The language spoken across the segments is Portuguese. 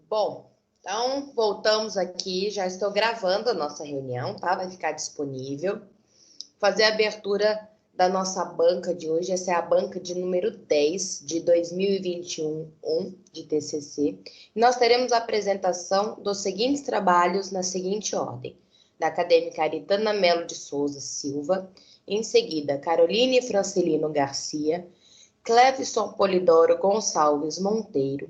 Bom, então voltamos aqui, já estou gravando a nossa reunião, tá? Vai ficar disponível. Fazer a abertura da nossa banca de hoje, essa é a banca de número 10 de 2021 de TCC. E nós teremos a apresentação dos seguintes trabalhos na seguinte ordem: da acadêmica Aritana Melo de Souza Silva, em seguida Caroline Francelino Garcia, Clevison Polidoro Gonçalves Monteiro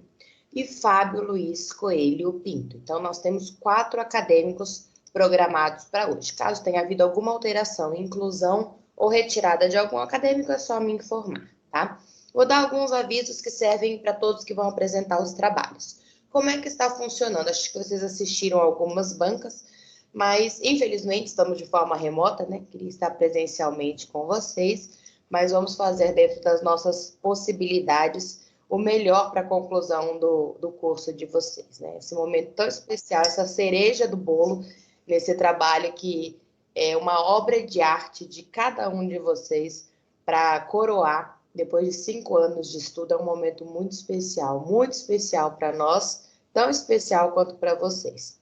e Fábio Luiz Coelho Pinto. Então, nós temos 4 acadêmicos programados para hoje. Caso tenha havido alguma alteração, inclusão ou retirada de algum acadêmico, é só me informar, tá? Vou dar alguns avisos que servem para todos que vão apresentar os trabalhos. Como é que está funcionando? Acho que vocês assistiram algumas bancas, mas infelizmente estamos de forma remota, né? Queria estar presencialmente com vocês, mas vamos fazer dentro das nossas possibilidades o melhor para a conclusão do curso de vocês, né? Esse momento tão especial, essa cereja do bolo nesse trabalho que é uma obra de arte de cada um de vocês para coroar, depois de 5 anos de estudo, é um momento muito especial para nós, tão especial quanto para vocês.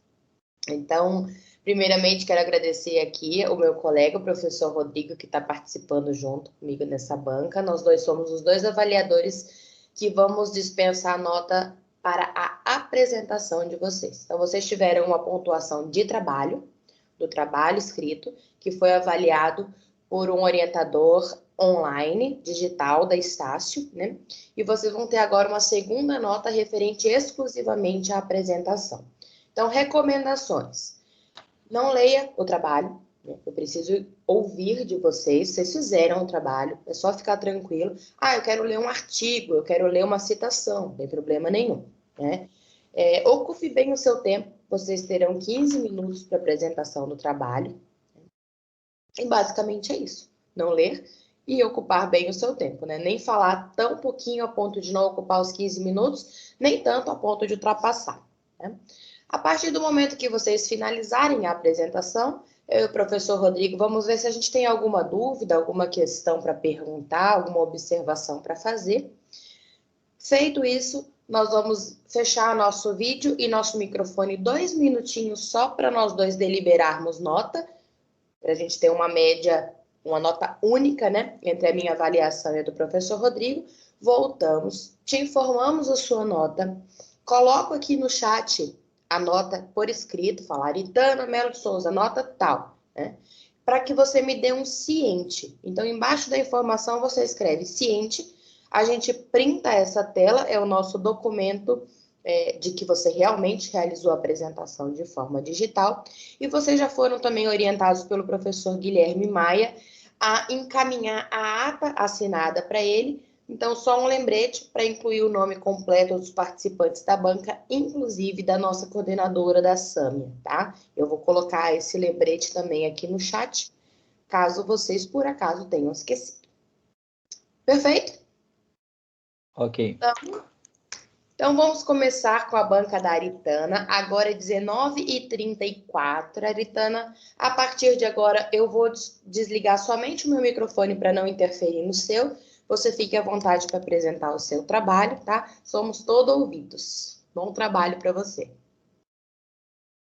Então, primeiramente, quero agradecer aqui o meu colega, o professor Rodrigo, que está participando junto comigo nessa banca. Nós dois somos os 2 avaliadores que vamos dispensar a nota para a apresentação de vocês. Então, vocês tiveram uma pontuação de trabalho, do trabalho escrito, que foi avaliado por um orientador online, digital, da Estácio, né? E vocês vão ter agora uma segunda nota referente exclusivamente à apresentação. Então, recomendações. Não leia o trabalho, né? Eu preciso ouvir de vocês. Vocês fizeram o trabalho, é só ficar tranquilo. Eu quero ler um artigo, eu quero ler uma citação, não tem problema nenhum, né? Ocupe bem o seu tempo. Vocês terão 15 minutos para apresentação do trabalho. E basicamente é isso. Não ler e ocupar bem o seu tempo, né? Nem falar tão pouquinho a ponto de não ocupar os 15 minutos, nem tanto a ponto de ultrapassar, né? A partir do momento que vocês finalizarem a apresentação, eu e o professor Rodrigo vamos ver se a gente tem alguma dúvida, alguma questão para perguntar, alguma observação para fazer. Feito isso, nós vamos fechar nosso vídeo e nosso microfone 2 minutinhos só para nós dois deliberarmos nota, para a gente ter uma média, uma nota única, né, entre a minha avaliação e a do professor Rodrigo. Voltamos, te informamos a sua nota, coloco aqui no chat a nota por escrito, falar Aritana Melo de Souza, nota tal, né? Para que você me dê um ciente. Então, embaixo da informação, você escreve ciente, a gente printa essa tela, é o nosso documento de que você realmente realizou a apresentação de forma digital, e vocês já foram também orientados pelo professor Guilherme Maia a encaminhar a ata assinada para ele. Então, só um lembrete para incluir o nome completo dos participantes da banca, inclusive da nossa coordenadora da Sâmia, tá? Eu vou colocar esse lembrete também aqui no chat, caso vocês, por acaso, tenham esquecido. Perfeito? Ok. Então, vamos começar com a banca da Aritana. Agora é 19h34. Aritana, a partir de agora, eu vou desligar somente o meu microfone para não interferir no seu. Você fique à vontade para apresentar o seu trabalho, tá? Somos todos ouvidos. Bom trabalho para você.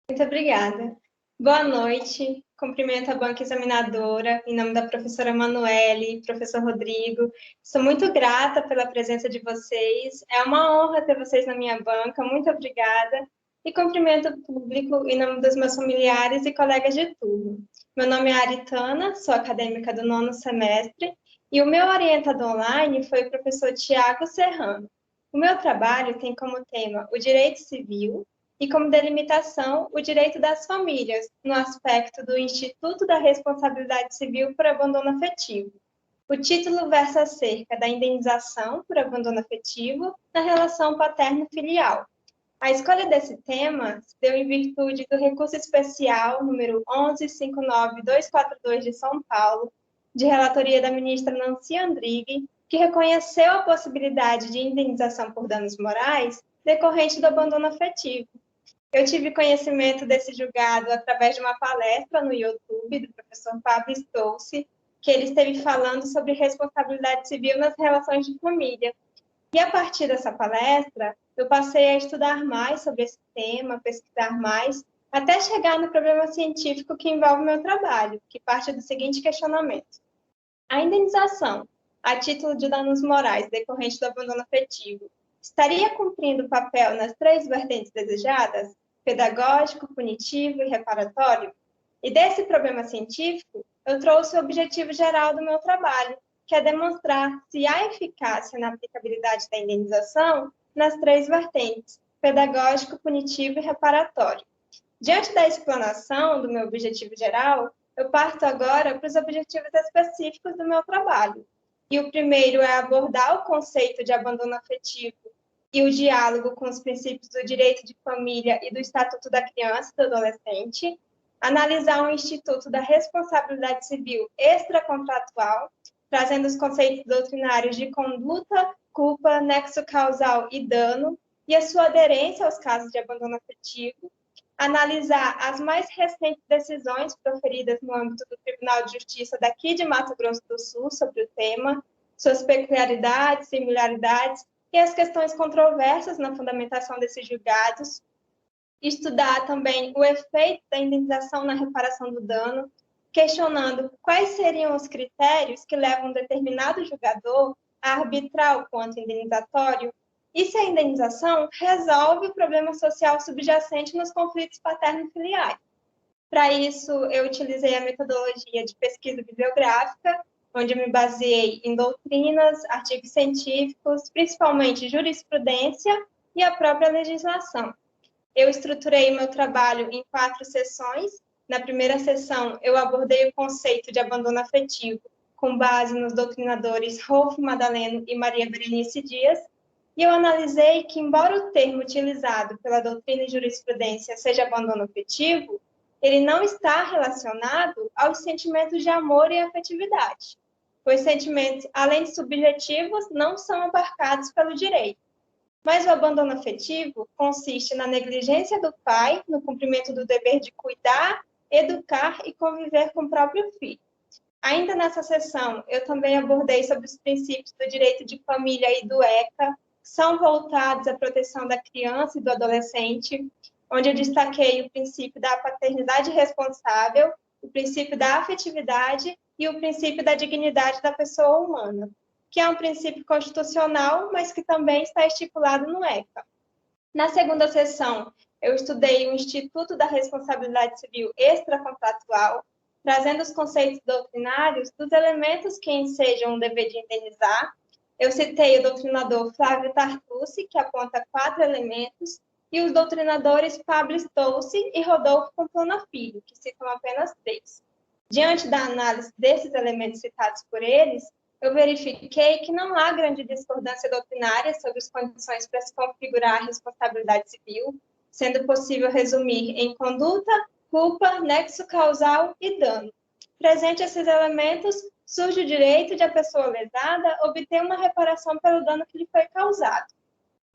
Muito obrigada. Boa noite. Cumprimento a banca examinadora, em nome da professora Manuele, professor Rodrigo. Sou muito grata pela presença de vocês. É uma honra ter vocês na minha banca. Muito obrigada. E cumprimento o público em nome dos meus familiares e colegas de turno. Meu nome é Aritana, sou acadêmica do 9º semestre, e o meu orientador online foi o professor Tiago Serrano. O meu trabalho tem como tema o direito civil e como delimitação o direito das famílias, no aspecto do Instituto da Responsabilidade Civil por Abandono Afetivo. O título versa acerca da indenização por abandono afetivo na relação paterno-filial. A escolha desse tema se deu em virtude do recurso especial número 11.59242 de São Paulo, de relatoria da ministra Nancy Andrighi, que reconheceu a possibilidade de indenização por danos morais decorrente do abandono afetivo. Eu tive conhecimento desse julgado através de uma palestra no YouTube do professor Pablo Stolze, que ele esteve falando sobre responsabilidade civil nas relações de família. E a partir dessa palestra, eu passei a estudar mais sobre esse tema, pesquisar mais, até chegar no problema científico que envolve meu trabalho, que parte do seguinte questionamento. A indenização, a título de danos morais decorrentes do abandono afetivo, estaria cumprindo o papel nas 3 vertentes desejadas? Pedagógico, punitivo e reparatório? E desse problema científico, eu trouxe o objetivo geral do meu trabalho, que é demonstrar se há eficácia na aplicabilidade da indenização nas 3 vertentes, pedagógico, punitivo e reparatório. Diante da explanação do meu objetivo geral, eu parto agora para os objetivos específicos do meu trabalho. E o primeiro é abordar o conceito de abandono afetivo e o diálogo com os princípios do direito de família e do Estatuto da Criança e do Adolescente, analisar o Instituto da Responsabilidade Civil Extracontratual, trazendo os conceitos doutrinários de conduta, culpa, nexo causal e dano, e a sua aderência aos casos de abandono afetivo, analisar as mais recentes decisões proferidas no âmbito do Tribunal de Justiça daqui de Mato Grosso do Sul sobre o tema, suas peculiaridades, similaridades e as questões controversas na fundamentação desses julgados, estudar também o efeito da indenização na reparação do dano, questionando quais seriam os critérios que levam um determinado julgador a arbitrar o quanto indenizatório e se a indenização resolve o problema social subjacente nos conflitos paterno-filiais. Para isso, eu utilizei a metodologia de pesquisa bibliográfica, onde eu me baseei em doutrinas, artigos científicos, principalmente jurisprudência e a própria legislação. Eu estruturei meu trabalho em 4 sessões. Na primeira sessão, eu abordei o conceito de abandono afetivo, com base nos doutrinadores Rolf Madaleno e Maria Berenice Dias, e eu analisei que, embora o termo utilizado pela doutrina e jurisprudência seja abandono afetivo, ele não está relacionado aos sentimentos de amor e afetividade, pois sentimentos, além de subjetivos, não são abarcados pelo direito. Mas o abandono afetivo consiste na negligência do pai no cumprimento do dever de cuidar, educar e conviver com o próprio filho. Ainda nessa sessão, eu também abordei sobre os princípios do direito de família e do ECA, que são voltados à proteção da criança e do adolescente, onde eu destaquei o princípio da paternidade responsável, o princípio da afetividade e o princípio da dignidade da pessoa humana, que é um princípio constitucional, mas que também está estipulado no ECA. Na segunda sessão, eu estudei o Instituto da Responsabilidade Civil Extracontratual, trazendo os conceitos doutrinários dos elementos que ensejam o dever de indenizar. Eu citei o doutrinador Flávio Tartucci, que aponta 4 elementos, e os doutrinadores Pablo Stolze e Rodolfo Pamplona Filho, que citam apenas 3. Diante da análise desses elementos citados por eles, eu verifiquei que não há grande discordância doutrinária sobre as condições para se configurar a responsabilidade civil, sendo possível resumir em conduta, culpa, nexo causal e dano. Presente esses elementos, surge o direito de a pessoa lesada obter uma reparação pelo dano que lhe foi causado.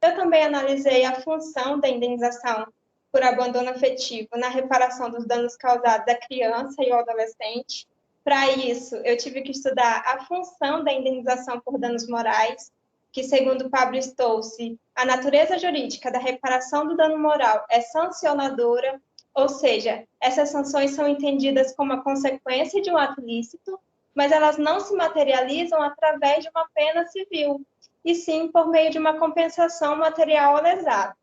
Eu também analisei a função da indenização por abandono afetivo na reparação dos danos causados à criança e ao adolescente. Para isso, eu tive que estudar a função da indenização por danos morais, que, segundo Pablo Stolze, a natureza jurídica da reparação do dano moral é sancionadora, ou seja, essas sanções são entendidas como a consequência de um ato lícito, mas elas não se materializam através de uma pena civil, e sim por meio de uma compensação material ao lesado.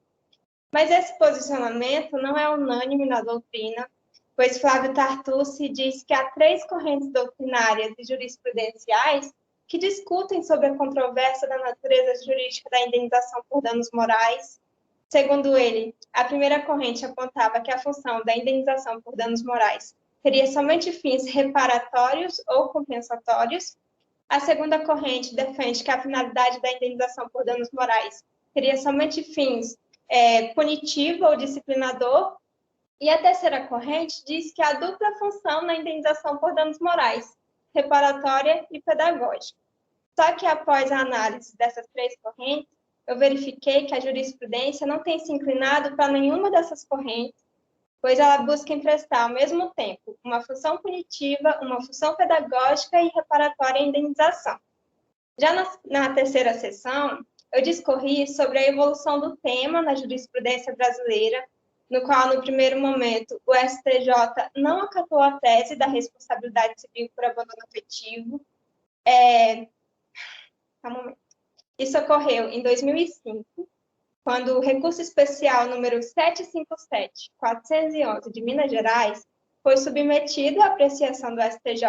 Mas esse posicionamento não é unânime na doutrina, pois Flávio Tartucci diz que há 3 correntes doutrinárias e jurisprudenciais que discutem sobre a controvérsia da natureza jurídica da indenização por danos morais. Segundo ele, a primeira corrente apontava que a função da indenização por danos morais teria somente fins reparatórios ou compensatórios. A segunda corrente defende que a finalidade da indenização por danos morais teria somente fins punitivo ou disciplinador. E a terceira corrente diz que há dupla função na indenização por danos morais, reparatória e pedagógica. Só que após a análise dessas 3 correntes, eu verifiquei que a jurisprudência não tem se inclinado para nenhuma dessas correntes, pois ela busca emprestar ao mesmo tempo uma função punitiva, uma função pedagógica e reparatória à indenização. Já na terceira sessão, eu discorri sobre a evolução do tema na jurisprudência brasileira, no qual, no primeiro momento, o STJ não acatou a tese da responsabilidade civil por abandono afetivo. Isso ocorreu em 2005, quando o recurso especial número 757.411 de Minas Gerais foi submetido à apreciação do STJ.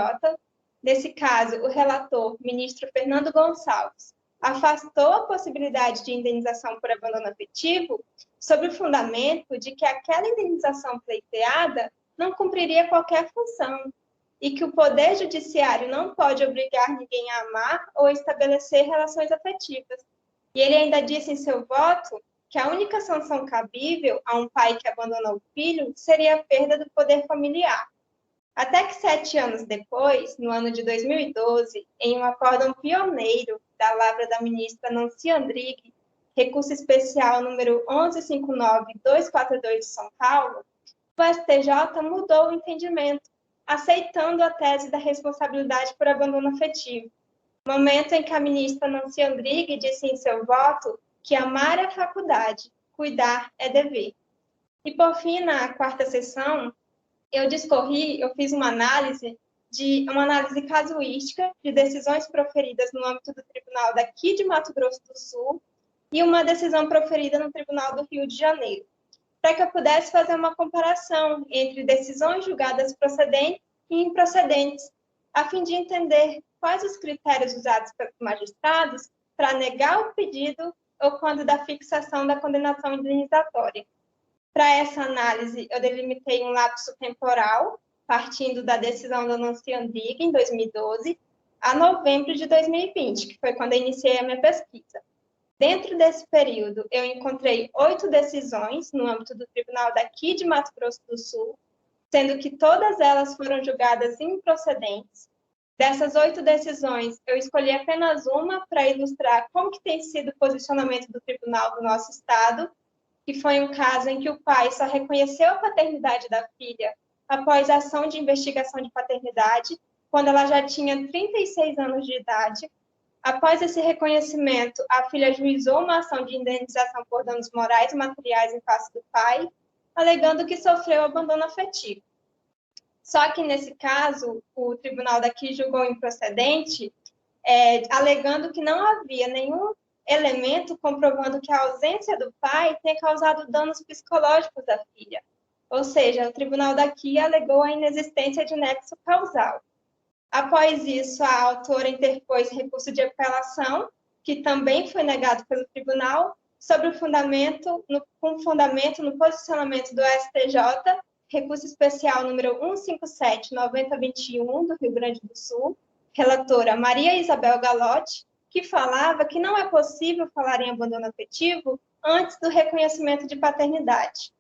Nesse caso, o relator, ministro Fernando Gonçalves, afastou a possibilidade de indenização por abandono afetivo sob o fundamento de que aquela indenização pleiteada não cumpriria qualquer função e que o Poder Judiciário não pode obrigar ninguém a amar ou estabelecer relações afetivas. E ele ainda disse em seu voto que a única sanção cabível a um pai que abandonou o filho seria a perda do poder familiar. Até que 7 anos depois, no ano de 2012, em um acórdão pioneiro da lavra da ministra Nancy Andrighi, recurso especial número 1159.242 de São Paulo, o STJ mudou o entendimento, aceitando a tese da responsabilidade por abandono afetivo, momento em que a ministra Nancy Andrighi disse em seu voto que amar é faculdade, cuidar é dever. E, por fim, na quarta sessão, eu fiz uma análise casuística de decisões proferidas no âmbito do tribunal daqui de Mato Grosso do Sul e uma decisão proferida no Tribunal do Rio de Janeiro, para que eu pudesse fazer uma comparação entre decisões julgadas procedentes e improcedentes, a fim de entender quais os critérios usados pelos magistrados para negar o pedido ou quando da fixação da condenação indenizatória. Para essa análise, eu delimitei um lapso temporal, partindo da decisão da Nancy Andrighi, em 2012, a novembro de 2020, que foi quando eu iniciei a minha pesquisa. Dentro desse período, eu encontrei 8 decisões no âmbito do tribunal daqui de Mato Grosso do Sul, sendo que todas elas foram julgadas improcedentes. Dessas 8 decisões, eu escolhi apenas uma para ilustrar como que tem sido o posicionamento do tribunal do nosso estado, que foi um caso em que o pai só reconheceu a paternidade da filha após a ação de investigação de paternidade, quando ela já tinha 36 anos de idade. Após esse reconhecimento, a filha ajuizou uma ação de indenização por danos morais e materiais em face do pai, alegando que sofreu abandono afetivo. Só que, nesse caso, o tribunal daqui julgou improcedente, alegando que não havia nenhum elemento comprovando que a ausência do pai tenha causado danos psicológicos à filha. Ou seja, o tribunal daqui alegou a inexistência de nexo causal. Após isso, a autora interpôs recurso de apelação, que também foi negado pelo tribunal, sobre o fundamento no posicionamento do STJ, recurso especial número 157/9021 do Rio Grande do Sul, relatora Maria Isabel Galotti, que falava que não é possível falar em abandono afetivo antes do reconhecimento de paternidade.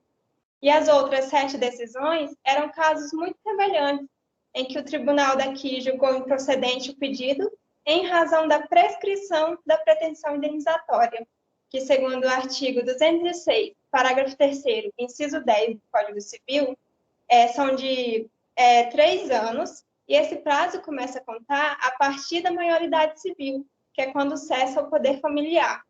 E as outras 7 decisões eram casos muito semelhantes, em que o tribunal daqui julgou improcedente o pedido em razão da prescrição da pretensão indenizatória, que, segundo o artigo 206, parágrafo 3º, inciso 10 do Código Civil, são de 3 anos, e esse prazo começa a contar a partir da maioridade civil, que é quando cessa o poder familiar.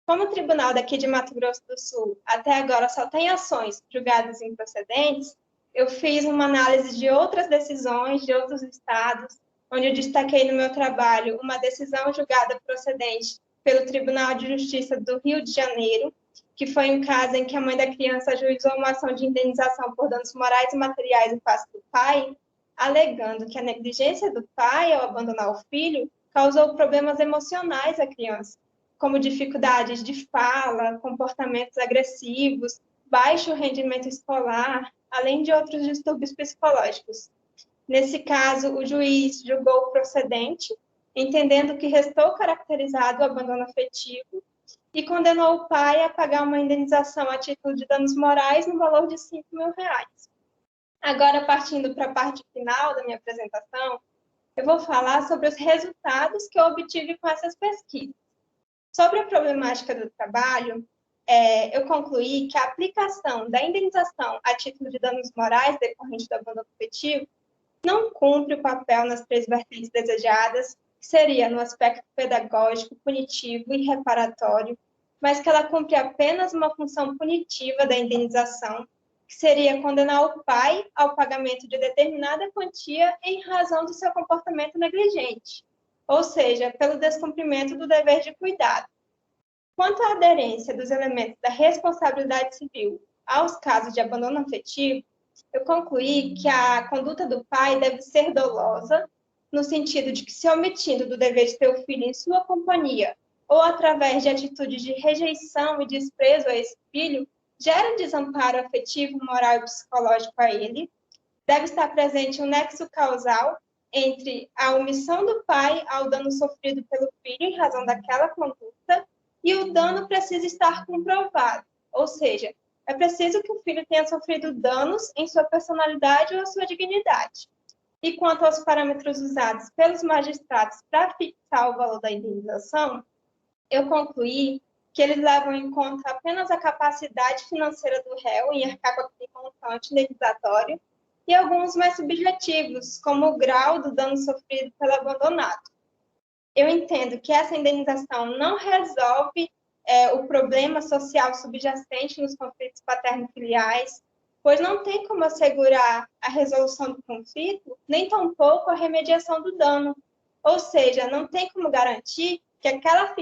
Como o tribunal daqui de Mato Grosso do Sul até agora só tem ações julgadas improcedentes, eu fiz uma análise de outras decisões de outros estados, onde eu destaquei no meu trabalho uma decisão julgada procedente pelo Tribunal de Justiça do Rio de Janeiro, que foi um caso em que a mãe da criança ajuizou uma ação de indenização por danos morais e materiais em face do pai, alegando que a negligência do pai ao abandonar o filho causou problemas emocionais à criança, como dificuldades de fala, comportamentos agressivos, baixo rendimento escolar, além de outros distúrbios psicológicos. Nesse caso, o juiz julgou procedente, entendendo que restou caracterizado o abandono afetivo, e condenou o pai a pagar uma indenização a título de danos morais no valor de R$5.000. Agora, partindo para a parte final da minha apresentação, eu vou falar sobre os resultados que eu obtive com essas pesquisas. Sobre a problemática do trabalho, eu concluí que a aplicação da indenização a título de danos morais decorrente do abandono afetivo não cumpre o papel nas 3 vertentes desejadas, que seria no aspecto pedagógico, punitivo e reparatório, mas que ela cumpre apenas uma função punitiva da indenização, que seria condenar o pai ao pagamento de determinada quantia em razão do seu comportamento negligente, ou seja, pelo descumprimento do dever de cuidado. Quanto à aderência dos elementos da responsabilidade civil aos casos de abandono afetivo, eu concluí que a conduta do pai deve ser dolosa, no sentido de que, se omitindo do dever de ter o filho em sua companhia, ou através de atitudes de rejeição e desprezo a esse filho, gera desamparo afetivo, moral e psicológico a ele, deve estar presente um nexo causal entre a omissão do pai ao dano sofrido pelo filho em razão daquela conduta, e o dano precisa estar comprovado, ou seja, é preciso que o filho tenha sofrido danos em sua personalidade ou a sua dignidade. E quanto aos parâmetros usados pelos magistrados para fixar o valor da indenização, eu concluí que eles levam em conta apenas a capacidade financeira do réu em arcar com aquele montante indenizatório e alguns mais subjetivos, como o grau do dano sofrido pelo abandonado. Eu entendo que essa indenização não resolve o problema social subjacente nos conflitos paterno-filiais, pois não tem como assegurar a resolução do conflito, nem tampouco a remediação do dano. Ou seja, não tem como garantir que aquela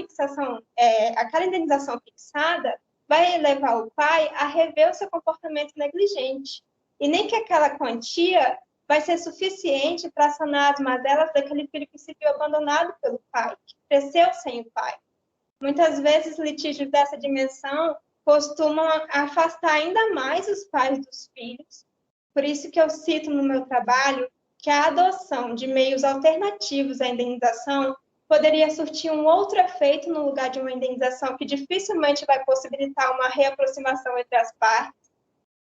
indenização fixada vai levar o pai a rever o seu comportamento negligente, e nem que aquela quantia vai ser suficiente para sanar as mazelas daquele filho que se viu abandonado pelo pai, que cresceu sem o pai. Muitas vezes, litígios dessa dimensão costumam afastar ainda mais os pais dos filhos. Por isso que eu cito no meu trabalho que a adoção de meios alternativos à indenização poderia surtir um outro efeito no lugar de uma indenização que dificilmente vai possibilitar uma reaproximação entre as partes.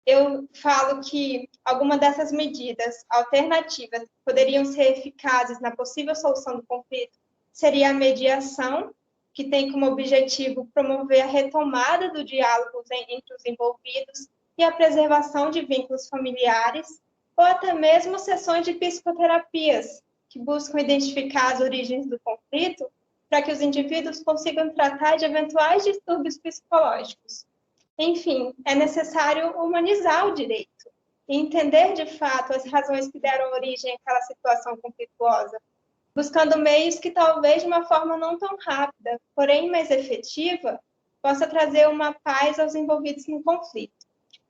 Eu falo que alguma dessas medidas alternativas poderiam ser eficazes na possível solução do conflito seria a mediação, que tem como objetivo promover a retomada do diálogo entre os envolvidos e a preservação de vínculos familiares, ou até mesmo sessões de psicoterapias, que buscam identificar as origens do conflito para que os indivíduos consigam tratar de eventuais distúrbios psicológicos. Enfim, é necessário humanizar o direito e entender de fato as razões que deram origem àquela situação conflituosa, buscando meios que talvez de uma forma não tão rápida, porém mais efetiva, possa trazer uma paz aos envolvidos no conflito.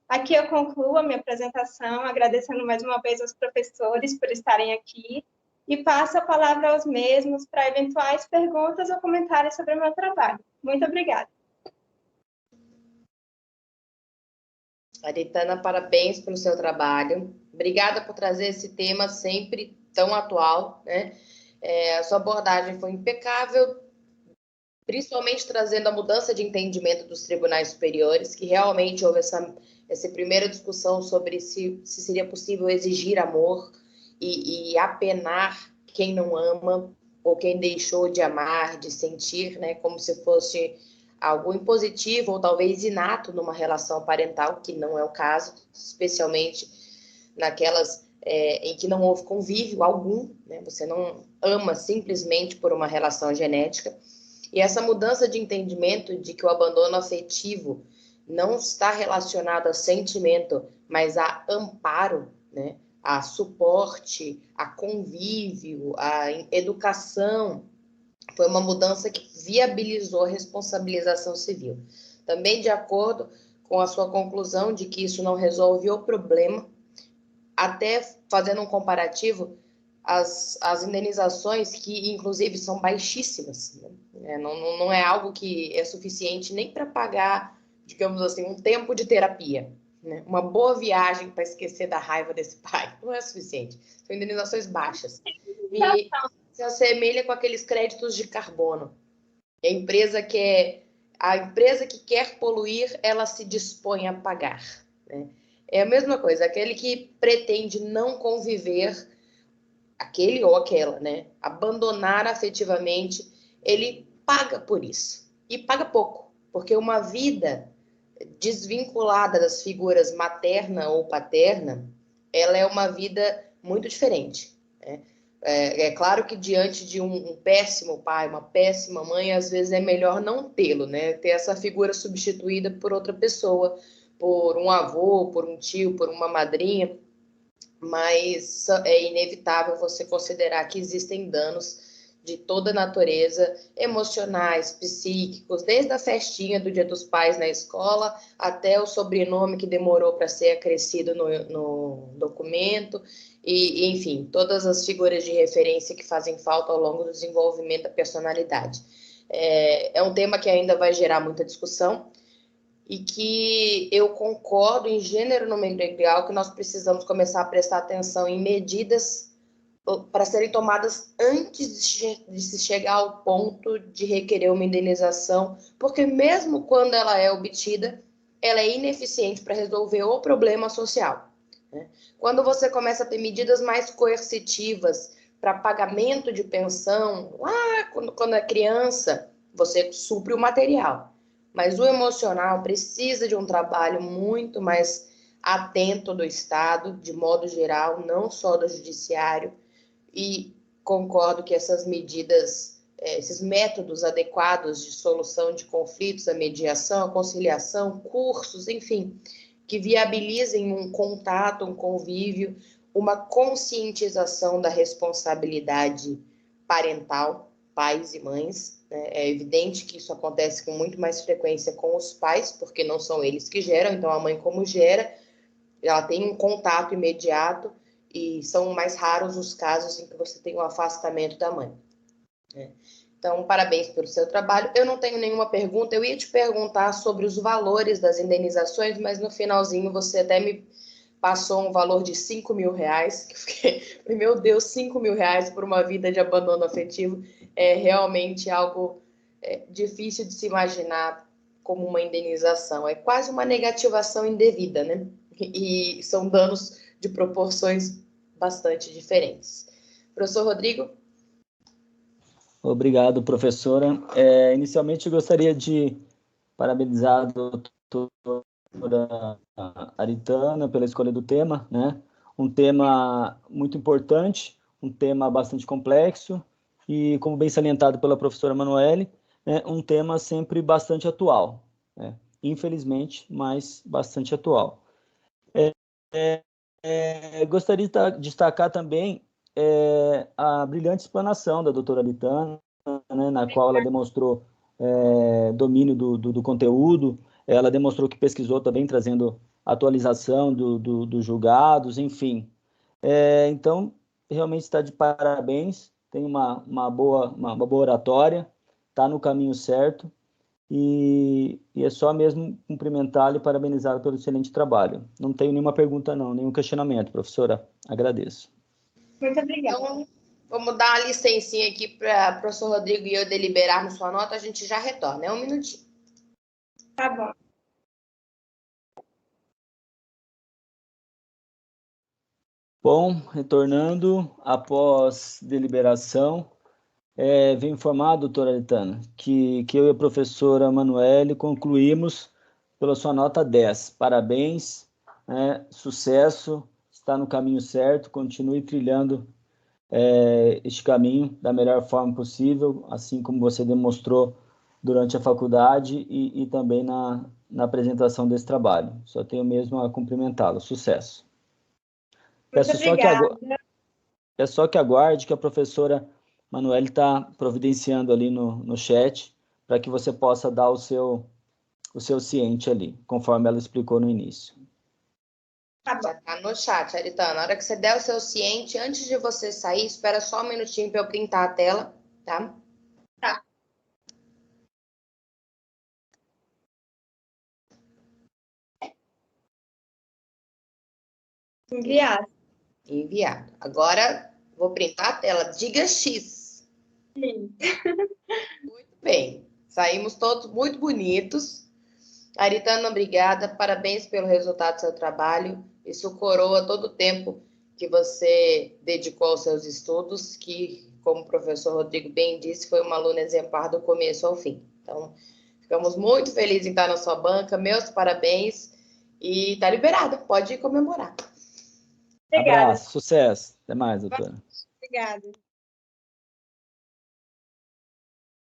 Aqui eu concluo a minha apresentação, agradecendo mais uma vez aos professores por estarem aqui e passo a palavra aos mesmos para eventuais perguntas ou comentários sobre o meu trabalho. Muito obrigada. Aritana, parabéns pelo seu trabalho. Obrigada por trazer esse tema sempre tão atual, né? A sua abordagem foi impecável, principalmente trazendo a mudança de entendimento dos tribunais superiores, que realmente houve essa primeira discussão sobre se seria possível exigir amor e apenar quem não ama ou quem deixou de amar, de sentir, né, como se fosse algo impositivo ou talvez inato numa relação parental, que não é o caso, especialmente naquelas em que não houve convívio algum, né? Você não ama simplesmente por uma relação genética. E essa mudança de entendimento de que o abandono afetivo não está relacionado a sentimento, mas a amparo, né? A suporte, a convívio, a educação, foi uma mudança que viabilizou a responsabilização civil. Também de acordo com a sua conclusão de que isso não resolve o problema, até fazendo um comparativo, as indenizações, que inclusive são baixíssimas, né? Não é algo que é suficiente nem para pagar, digamos assim, um tempo de terapia, né? Uma boa viagem para esquecer da raiva desse pai não é suficiente. São indenizações baixas. E se assemelha com aqueles créditos de carbono. A empresa que quer poluir, ela se dispõe a pagar, né? É a mesma coisa, aquele que pretende não conviver, aquele ou aquela, né? Abandonar afetivamente, ele paga por isso. E paga pouco, porque uma vida desvinculada das figuras materna ou paterna, ela é uma vida muito diferente, né? É claro que diante de um péssimo pai, uma péssima mãe, às vezes é melhor não tê-lo, né? Ter essa figura substituída por outra pessoa, por um avô, por um tio, por uma madrinha, mas é inevitável você considerar que existem danos de toda natureza, emocionais, psíquicos, desde a festinha do Dia dos Pais na escola até o sobrenome que demorou para ser acrescido no documento, e enfim, todas as figuras de referência que fazem falta ao longo do desenvolvimento da personalidade. É um tema que ainda vai gerar muita discussão, e que eu concordo em gênero, número e grau que nós precisamos começar a prestar atenção em medidas para serem tomadas antes de se chegar ao ponto de requerer uma indenização, porque mesmo quando ela é obtida, ela é ineficiente para resolver o problema social, né? Quando você começa a ter medidas mais coercitivas para pagamento de pensão, lá quando é criança, você supre o material, mas o emocional precisa de um trabalho muito mais atento do Estado, de modo geral, não só do judiciário, e concordo que essas medidas, esses métodos adequados de solução de conflitos, a mediação, a conciliação, cursos, enfim, que viabilizem um contato, um convívio, uma conscientização da responsabilidade parental, pais e mães, né? É evidente que isso acontece com muito mais frequência com os pais, porque não são eles que geram, então a mãe como gera, ela tem um contato imediato, e são mais raros os casos em que você tem o afastamento da mãe, né? Então, parabéns pelo seu trabalho. Eu não tenho nenhuma pergunta. Eu ia te perguntar sobre os valores das indenizações, mas no finalzinho você até me passou um valor de R$ 5.000, que eu fiquei, meu Deus, R$ 5.000 por uma vida de abandono afetivo é realmente algo difícil de se imaginar como uma indenização. É quase uma negativação indevida, né? E são danos de proporções bastante diferentes. Professor Rodrigo? Obrigado, professora. Inicialmente, eu gostaria de parabenizar a doutora Aritana pela escolha do tema, né? Um tema muito importante, um tema bastante complexo e, como bem salientado pela professora Manoeli, né, um tema sempre bastante atual, né? Infelizmente, mas bastante atual. Gostaria de destacar também a brilhante explanação da doutora Aritana, né, na qual ela demonstrou domínio do conteúdo, ela demonstrou que pesquisou também, trazendo atualização dos julgados, enfim. Então, realmente está de parabéns, tem uma boa oratória, está no caminho certo, e é só mesmo cumprimentá-lo e parabenizá-lo pelo excelente trabalho. Não tenho nenhuma pergunta, não, nenhum questionamento, professora. Agradeço. Muito obrigada. Então, vamos dar uma licencinha aqui para o professor Rodrigo e eu deliberarmos sua nota, a gente já retorna. Um minutinho. Tá bom. Bom, retornando após deliberação, venho informar, doutora Aritana, que eu e a professora Manoeli concluímos pela sua nota 10. Parabéns, sucesso, está no caminho certo, continue trilhando este caminho da melhor forma possível, assim como você demonstrou durante a faculdade e também na apresentação desse trabalho. Só tenho mesmo a cumprimentá-lo. Sucesso. Muito obrigada. É só que aguarde que a professora Manoeli está providenciando ali no chat para que você possa dar o seu ciente ali, conforme ela explicou no início. Já tá no chat, Aritana. Na hora que você der o seu ciente, antes de você sair, espera só um minutinho para eu printar a tela, tá? Tá. Enviado. Enviado. Agora, vou printar a tela. Diga X. Sim. Muito bem. Saímos todos muito bonitos. Aritana, obrigada. Parabéns pelo resultado do seu trabalho. Isso coroa todo o tempo que você dedicou aos seus estudos, que, como o professor Rodrigo bem disse, foi uma aluna exemplar do começo ao fim. Então, ficamos muito felizes em estar na sua banca. Meus parabéns. E tá liberada. Pode ir comemorar. Obrigada. Abraço, sucesso. Até mais, doutora. Obrigada.